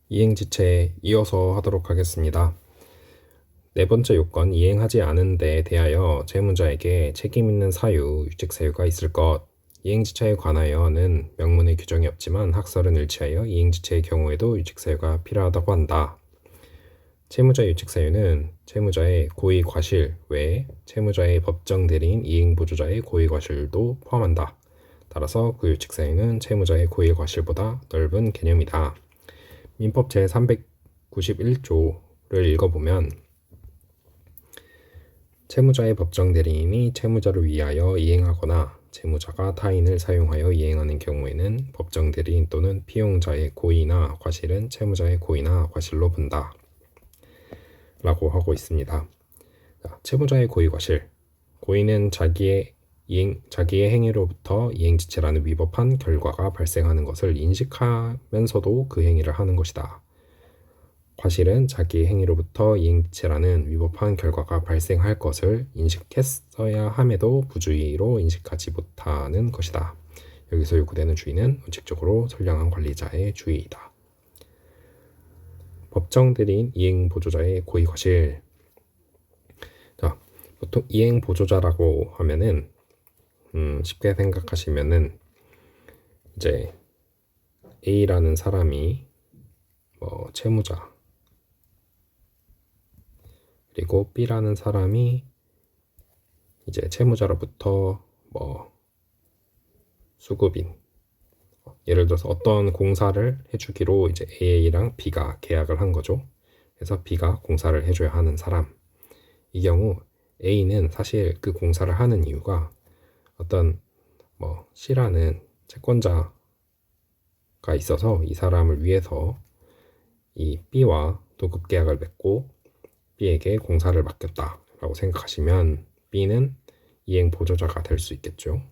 이행지체에 이어서 하도록 하겠습니다. 네 번째 요건, 이행하지 않은 데에 대하여 채무자에게 책임 있는 사유, 유책 사유가 있을 것. 이행지체에 관하여는 명문의 규정이 없지만 학설은 일치하여 이행지체의 경우에도 유책 사유가 필요하다고 한다. 채무자의 유책 사유는 채무자의 고의 과실 외에 채무자의 법정 대리인 이행보조자의 고의 과실도 포함한다. 따라서 그 유책 사유는 채무자의 고의 과실보다 넓은 개념이다. 민법 제391조를 읽어보면 채무자의 법정 대리인이 채무자를 위하여 이행하거나 채무자가 타인을 사용하여 이행하는 경우에는 법정 대리인 또는 피용자의 고의나 과실은 채무자의 고의나 과실로 본다. 라고 하고 있습니다. 채무자의 고의 과실. 고의는 자기의 행위로부터 이행지체라는 위법한 결과가 발생하는 것을 인식하면서도 그 행위를 하는 것이다. 과실은 자기의 행위로부터 이행지체라는 위법한 결과가 발생할 것을 인식했어야 함에도 부주의로 인식하지 못하는 것이다. 여기서 요구되는 주의는 원칙적으로 선량한 관리자의 주의이다. 법정 대리인 이행보조자의 고의 과실. 자, 보통 이행보조자라고 하면은 쉽게 생각하시면은 이제 A라는 사람이 채무자, 그리고 B라는 사람이 이제 채무자로부터 수급인, 예를 들어서 어떤 공사를 해주기로 이제 A랑 B가 계약을 한 거죠. 그래서 B가 공사를 해줘야 하는 사람. 이 경우 A는 사실 그 공사를 하는 이유가 어떤 C라는 채권자가 있어서 이 사람을 위해서 이 B와 도급 계약을 맺고 B에게 공사를 맡겼다라고 생각하시면 B는 이행 보조자가 될 수 있겠죠.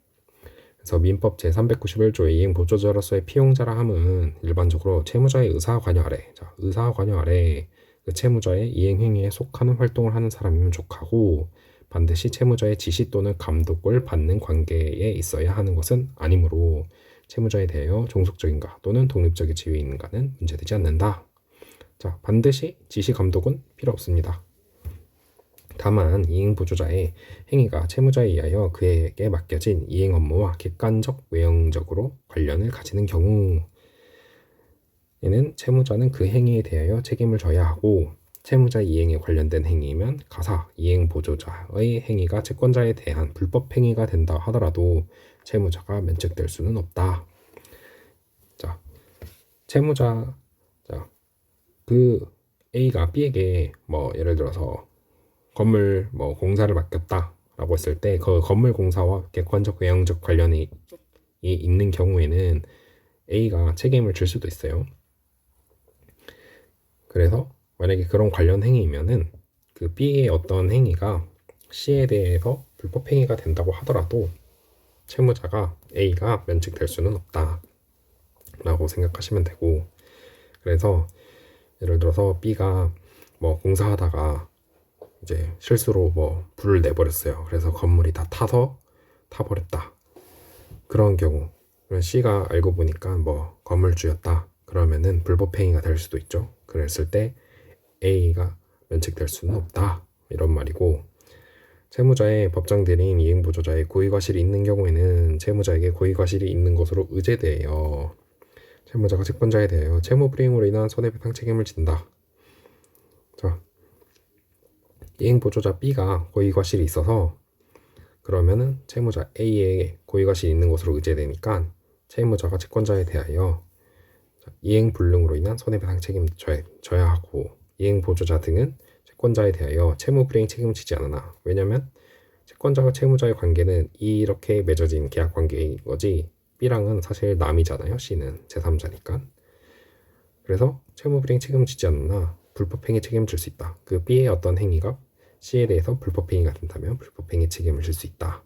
그래서 민법 제391조의 이행 보조자로서의 피용자라 함은 일반적으로 채무자의 의사 관여 아래, 의사 관여 아래 그 채무자의 이행 행위에 속하는 활동을 하는 사람이면 족하고 반드시 채무자의 지시 또는 감독을 받는 관계에 있어야 하는 것은 아니므로 채무자에 대하여 종속적인가 또는 독립적인 지위에 있는가는 문제되지 않는다. 자, 반드시 지시 감독은 필요 없습니다. 다만 이행보조자의 행위가 채무자에 의하여 그에게 맡겨진 이행 업무와 객관적, 외형적으로 관련을 가지는 경우에는 채무자는 그 행위에 대하여 책임을 져야 하고 채무자 이행에 관련된 행위이면 가사 이행보조자의 행위가 채권자에 대한 불법 행위가 된다 하더라도 채무자가 면책될 수는 없다. 자, 채무자, 그 A가 B에게 예를 들어서 건물 공사를 맡겼다라고 했을 때 그 건물 공사와 객관적 외형적 관련이 있는 경우에는 A가 책임을 질 수도 있어요. 그래서 만약에 그런 관련 행위이면은 그 B의 어떤 행위가 C에 대해서 불법 행위가 된다고 하더라도 채무자가 A가 면책될 수는 없다 라고 생각하시면 되고, 그래서 예를 들어서 B가 공사하다가 이제 실수로 불을 내버렸어요. 그래서 건물이 다 타버렸다. 그런 경우 C가 알고 보니까 건물주였다. 그러면은 불법 행위가 될 수도 있죠. 그랬을 때 A가 면책될 수는 없다. 이런 말이고, 채무자의 법정 대리인 이행보조자의 고의과실이 있는 경우에는 채무자에게 고의과실이 있는 것으로 의제되어 채무자가 채권자에 대하여 채무불이행으로 인한 손해배상 책임을 진다. 자, 이행보조자 B가 고의과실이 있어서 그러면은 채무자 A의 고의과실이 있는 것으로 의제되니까 채무자가 채권자에 대하여 이행불능으로 인한 손해배상 책임을 져야 하고, 이행보조자 등은 채권자에 대하여 채무불이행 책임을 지지 않으나, 왜냐면 채권자와 채무자의 관계는 이렇게 맺어진 계약 관계인 거지 B랑은 사실 남이잖아요. C는 제3자니까. 그래서 채무불이행 책임을 지지 않으나 불법행위 책임을 질 수 있다. 그 B의 어떤 행위가 C에 대해서 불법행위가 된다면 불법행위 책임을 질 수 있다.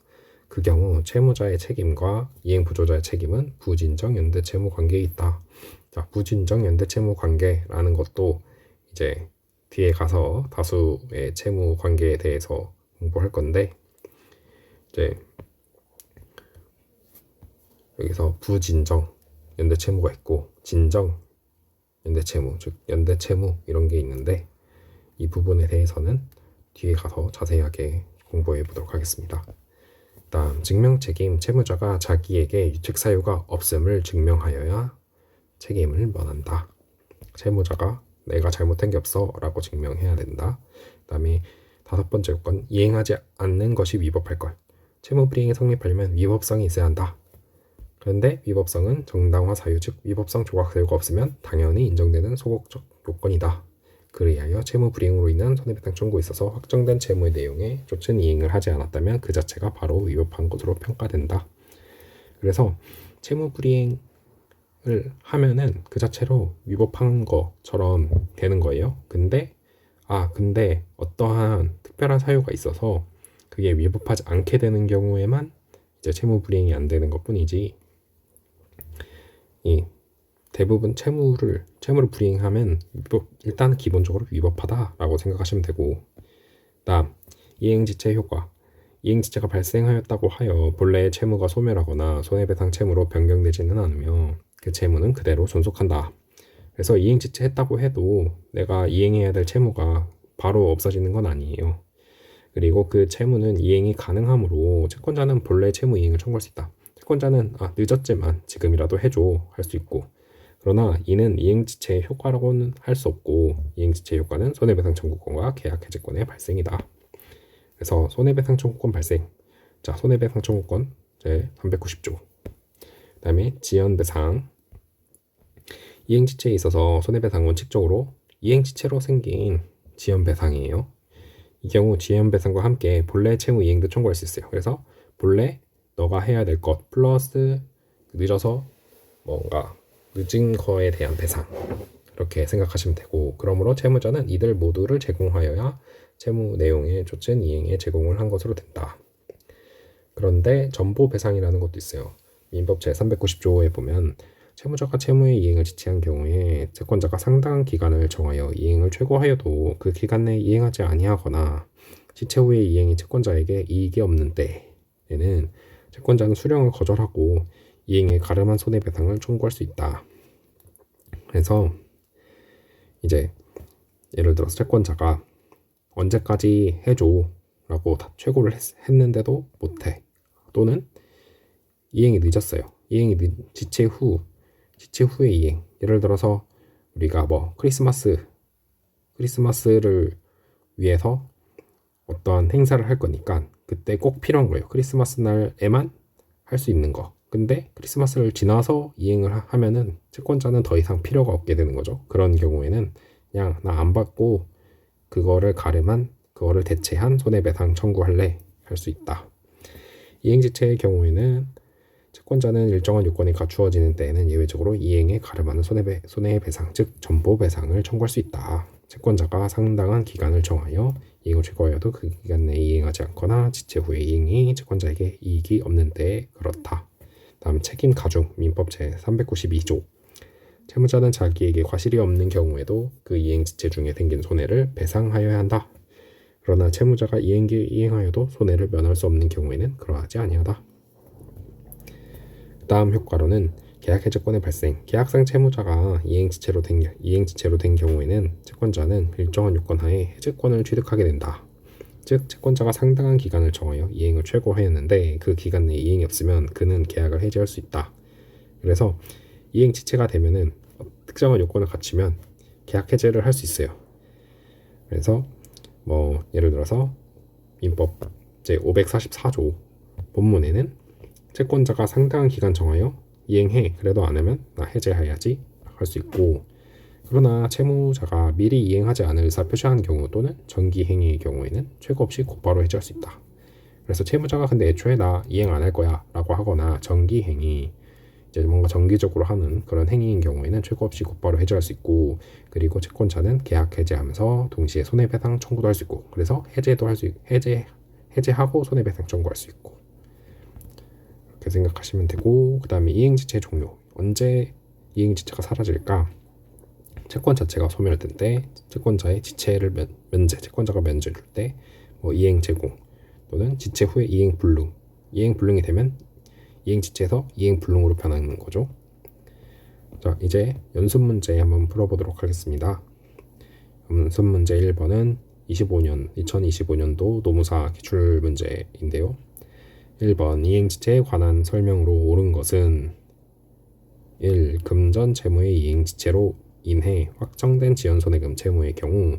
그 경우 채무자의 책임과 이행보조자의 책임은 부진정 연대채무 관계에 있다. 자, 부진정 연대채무 관계라는 것도 이제 뒤에 가서 다수의 채무 관계에 대해서 공부할 건데, 이제 여기서 부진정 연대채무가 있고 진정 연대채무, 즉 연대채무 이런 게 있는데 이 부분에 대해서는 뒤에 가서 자세하게 공부해 보도록 하겠습니다. 다음 증명책임, 채무자가 자기에게 유책 사유가 없음을 증명하여야 책임을 면한다. 채무자가 내가 잘못한 게 없어 라고 증명해야 된다. 그 다음에 5번째 요건, 이행하지 않는 것이 위법할 것. 채무 불이행이 성립하려면 위법성이 있어야 한다. 그런데 위법성은 정당화 사유, 즉 위법성 조각 사유가 없으면 당연히 인정되는 소극적 요건이다. 그리하여 채무 불이행으로 인한 손해배상 청구에 있어서 확정된 채무의 내용에 쫓은 이행을 하지 않았다면 그 자체가 바로 위법한 것으로 평가된다. 그래서 채무 불이행을 하면은 그 자체로 위법한 것처럼 되는 거예요. 근데 어떠한 특별한 사유가 있어서 그게 위법하지 않게 되는 경우에만 이제 채무 불이행이 안 되는 것뿐이지, 이 대부분 채무를 불이행하면 일단 기본적으로 위법하다라고 생각하시면 되고, 다음 이행지체 효과. 이행지체가 발생하였다고 하여 본래의 채무가 소멸하거나 손해배상 채무로 변경되지는 않으며 그 채무는 그대로 존속한다. 그래서 이행지체 했다고 해도 내가 이행해야 될 채무가 바로 없어지는 건 아니에요. 그리고 그 채무는 이행이 가능하므로 채권자는 본래 채무 이행을 청구할 수 있다. 채권자는 늦었지만 지금이라도 해줘 할 수 있고, 그러나 이는 이행지체의 효과라고는 할 수 없고 이행지체의 효과는 손해배상 청구권과 계약 해지권의 발생이다. 그래서 손해배상 청구권 발생. 자, 손해배상 청구권 제 390조. 그다음에 지연배상. 이행지체에 있어서 손해배상 원칙적으로 이행지체로 생긴 지연배상이에요. 이 경우 지연배상과 함께 본래 채무 이행도 청구할 수 있어요. 그래서 본래 너가 해야 될 것 플러스 늦어서 뭔가 늦은 거에 대한 배상, 이렇게 생각하시면 되고, 그러므로 채무자는 이들 모두를 제공하여야 채무 내용에 쫓은 이행에 제공을 한 것으로 된다. 그런데 전보배상이라는 것도 있어요. 민법 제390조에 보면 채무자가 채무의 이행을 지체한 경우에 채권자가 상당한 기간을 정하여 이행을 최고하여도 그 기간 내에 이행하지 아니하거나 지체 후의 이행이 채권자에게 이익이 없는 때에는 채권자는 수령을 거절하고 이행에 가름한 손해배상을 청구할 수 있다. 그래서 이제 예를 들어서 채권자가 언제까지 해줘 라고 다 최고를 했는데도 못해, 또는 이행이 늦었어요. 지체 후의 이행. 예를 들어서 우리가 크리스마스를 위해서 어떠한 행사를 할 거니까 그때 꼭 필요한 거예요. 크리스마스 날에만 할 수 있는 거. 근데 크리스마스를 지나서 이행을 하면은 채권자는 더 이상 필요가 없게 되는 거죠. 그런 경우에는 그냥 나 안 받고 그거를 대체한 손해배상 청구할래 할 수 있다. 이행지체의 경우에는 채권자는 일정한 요건이 갖추어지는 때에는 예외적으로 이행에 가름하는 손해배상, 즉 전보배상을 청구할 수 있다. 채권자가 상당한 기간을 정하여 이행을 최고하여도 그 기간 내에 이행하지 않거나 지체 후에 이행이 채권자에게 이익이 없는 때에 그렇다. 다음 책임 가중, 민법 제392조. 채무자는 자기에게 과실이 없는 경우에도 그 이행 지체 중에 생긴 손해를 배상하여야 한다. 그러나 채무자가 이행하여도 손해를 면할 수 없는 경우에는 그러하지 아니하다. 다음 효과로는 계약 해지권의 발생. 계약상 채무자가 이행지체로 된 경우에는 채권자는 일정한 요건 하에 해지권을 취득하게 된다. 즉 채권자가 상당한 기간을 정하여 이행을 최고하였는데 그 기간 내에 이행이 없으면 그는 계약을 해지할 수 있다. 그래서 이행지체가 되면은 특정한 요건을 갖추면 계약 해지를 할 수 있어요. 그래서 예를 들어서 민법 제544조 본문에는 채권자가 상당한 기간 정하여 이행해, 그래도 안 하면 나 해제해야지 할 수 있고, 그러나 채무자가 미리 이행하지 않을 의사 표시한 경우 또는 정기행위의 경우에는 최고 없이 곧바로 해지할 수 있다. 그래서 채무자가 근데 애초에 나 이행 안 할 거야 라고 하거나 정기행위, 이제 뭔가 정기적으로 하는 그런 행위인 경우에는 최고 없이 곧바로 해지할 수 있고, 그리고 채권자는 계약 해지하면서 동시에 손해배상 청구도 할 수 있고, 그래서 해제하고 손해배상 청구할 수 있고, 이렇게 생각하시면 되고, 그 다음에 이행지체 종료. 언제 이행지체가 사라질까? 채권 자체가 소멸될 때, 채권자의 지체를 채권자가 면제를 줄 때, 이행 제공 또는 지체 후에 이행 불능이 되면 이행지체에서 이행 불능으로 변하는 거죠. 자, 이제 연습 문제 한번 풀어보도록 하겠습니다. 연습 문제 1번은 2025년도 노무사 기출 문제인데요. 1번 이행지체에 관한 설명으로 옳은 것은 1. 금전 채무의 이행지체로 인해 확정된 지연손해금 채무의 경우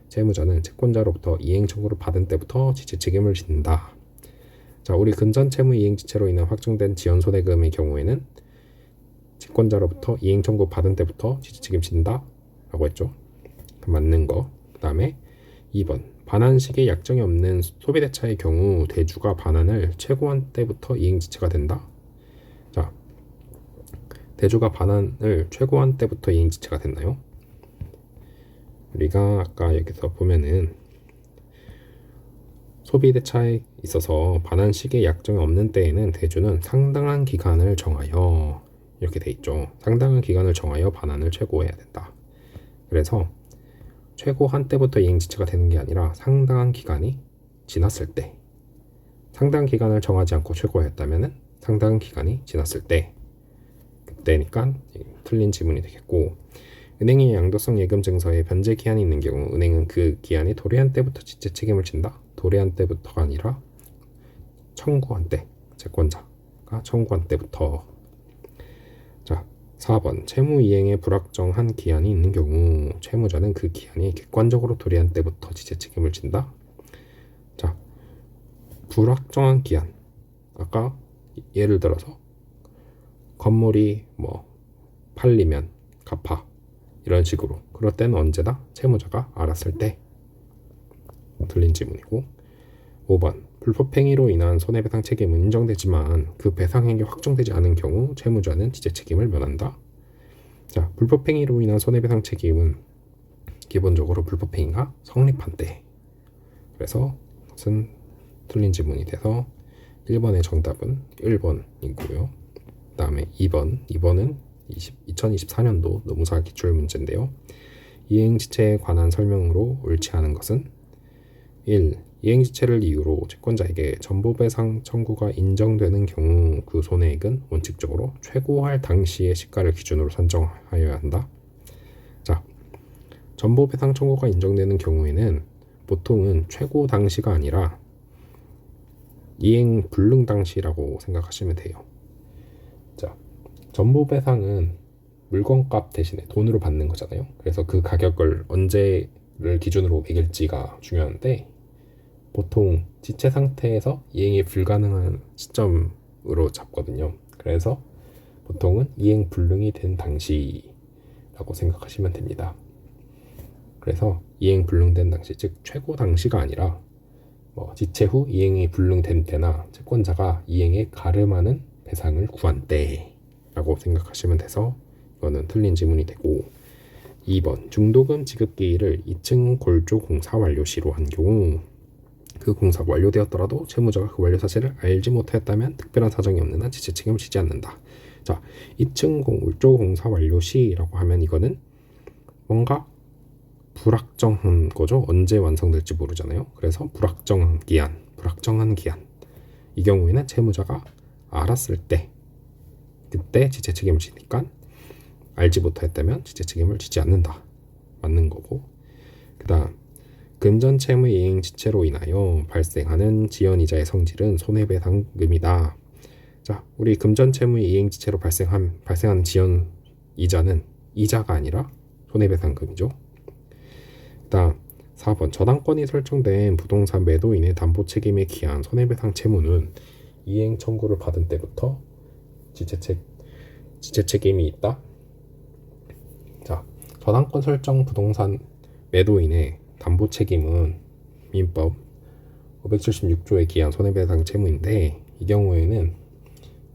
채무자는 채권자로부터 이행 청구를 받은 때부터 지체 책임을 진다. 자, 우리 금전 채무 이행지체로 인한 확정된 지연손해금의 경우에는 채권자로부터 이행 청구 받은 때부터 지체 책임진다 라고 했죠. 맞는 거. 그 다음에 2번 반환식에 약정이 없는 소비대차의 경우 대주가 반환을 최고한 때부터 이행지체가 된다. 자, 대주가 반환을 최고한 때부터 이행지체가 됐나요? 우리가 아까 여기서 보면은 소비대차에 있어서 반환식에 약정이 없는 때에는 대주는 상당한 기간을 정하여 이렇게 돼 있죠. 상당한 기간을 정하여 반환을 최고해야 된다. 그래서 최고한 때부터 이행지체가 되는 게 아니라 상당한 기간이 지났을 때, 상당한 기간을 정하지 않고 최고했다면 상당한 기간이 지났을 때, 그때니까 틀린 지문이 되겠고, 은행이 양도성 예금 증서에 변제 기한이 있는 경우 은행은 그 기한이 도래한 때부터 지체 책임을 진다. 도래한 때부터가 아니라 청구한 때, 채권자가 청구한 때부터. 자, 4번 채무 이행에 불확정한 기한이 있는 경우 채무자는 그 기한이 객관적으로 도래한 때부터 지체 책임을 진다. 자, 불확정한 기한. 아까 예를 들어서 건물이 뭐 팔리면 갚아 이런 식으로. 그럴 때는 언제나 채무자가 알았을 때. 틀린 지문이고. 5번 불법행위로 인한 손해배상 책임은 인정되지만 그 배상액이 확정되지 않은 경우 채무자는 지체 책임을 면한다. 자, 불법행위로 인한 손해배상 책임은 기본적으로 불법행위가 성립한 때. 그래서 그것은 틀린 지문이 돼서 1번의 정답은 1번이고요. 그 다음에 2번은 2024년도 노무사 기출 문제인데요. 이행지체에 관한 설명으로 옳지 않은 것은 1. 이행지체를 이유로 채권자에게 전보배상 청구가 인정되는 경우 그 손해액은 원칙적으로 최고할 당시의 시가를 기준으로 산정하여야 한다. 자, 전보배상 청구가 인정되는 경우에는 보통은 최고 당시가 아니라 이행 불능 당시라고 생각하시면 돼요. 자, 전보배상은 물건값 대신에 돈으로 받는 거잖아요. 그래서 그 가격을 언제를 기준으로 매길지가 중요한데 보통 지체 상태에서 이행이 불가능한 시점으로 잡거든요. 그래서 보통은 이행 불능이 된 당시라고 생각하시면 됩니다. 그래서 이행 불능된 당시, 즉 최고 당시가 아니라 지체 후 이행이 불능된 때나 채권자가 이행에 가름하는 배상을 구한 때라고 생각하시면 돼서 이거는 틀린 지문이 되고. 2번 중도금 지급 기일을 2층 골조 공사 완료 시로 한 경우 그 공사가 완료되었더라도 채무자가 그 완료 사실을 알지 못하였다면 특별한 사정이 없는 한 지체 책임을 지지 않는다. 자, 2층 골조 공사 완료 시라고 하면 이거는 뭔가 불확정한 거죠. 언제 완성될지 모르잖아요. 그래서 불확정한 기한. 이 경우에는 채무자가 알았을 때 그때 지체 책임을 지니까 알지 못하였다면 지체 책임을 지지 않는다. 맞는 거고. 그 다음 금전 채무 이행 지체로 인하여 발생하는 지연이자의 성질은 손해배상금이다. 자, 우리 금전 채무 이행 지체로 발생하는 지연 이자는 이자가 아니라 손해배상금이죠. 그다음 4번 저당권이 설정된 부동산 매도인의 담보 책임에 기한 손해배상 채무는 이행 청구를 받은 때부터 지체 책임이 있다. 자, 저당권 설정 부동산 매도인의 담보 책임은 민법 576조에 기한 손해배상 채무인데 이 경우에는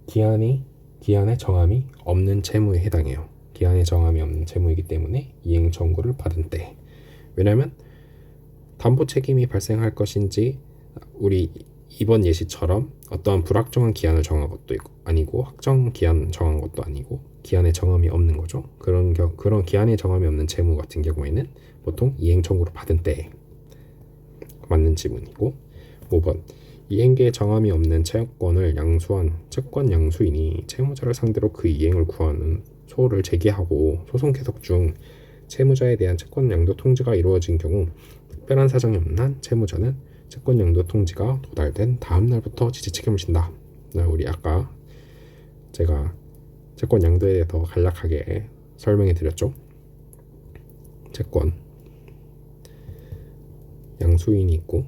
기한의 정함이 없는 채무에 해당해요. 기한의 정함이 없는 채무이기 때문에 이행 청구를 받은 때. 왜냐하면 담보 책임이 발생할 것인지 우리 이번 예시처럼 어떠한 불확정한 기한을 정한 것도 아니고 확정 기한 정한 것도 아니고 기한의 정함이 없는 거죠. 그런 기한의 정함이 없는 채무 같은 경우에는 보통 이행 청구를 받은 때 맞는 지문이고. 5번 이행계에 정함이 없는 채권을 양수한 채권 양수인이 채무자를 상대로 그 이행을 구하는 소를 제기하고 소송 계속 중 채무자에 대한 채권 양도 통지가 이루어진 경우 특별한 사정이 없는 한 채무자는 채권 양도 통지가 도달된 다음 날부터 지지 책임을 진다. 우리 아까 제가 채권 양도에 대해서 간략하게 설명해 드렸죠. 채권 양수인이 있고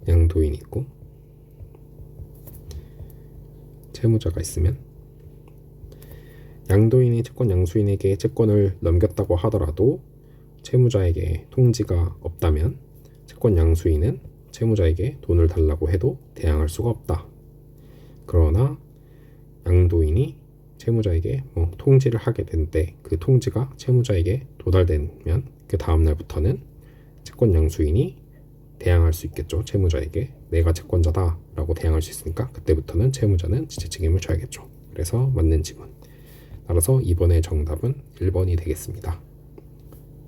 양도인이 있고 채무자가 있으면 양도인이 채권 양수인에게 채권을 넘겼다고 하더라도 채무자에게 통지가 없다면 채권 양수인은 채무자에게 돈을 달라고 해도 대항할 수가 없다. 그러나 양도인이 채무자에게 통지를 하게 되는데 그 통지가 채무자에게 도달되면 그 다음 날부터는 채권 양수인이 대항할 수 있겠죠. 채무자에게 내가 채권자다 라고 대항할 수 있으니까 그때부터는 채무자는 지체 책임을 져야겠죠. 그래서 맞는 지문. 따라서 이번의 정답은 1번이 되겠습니다.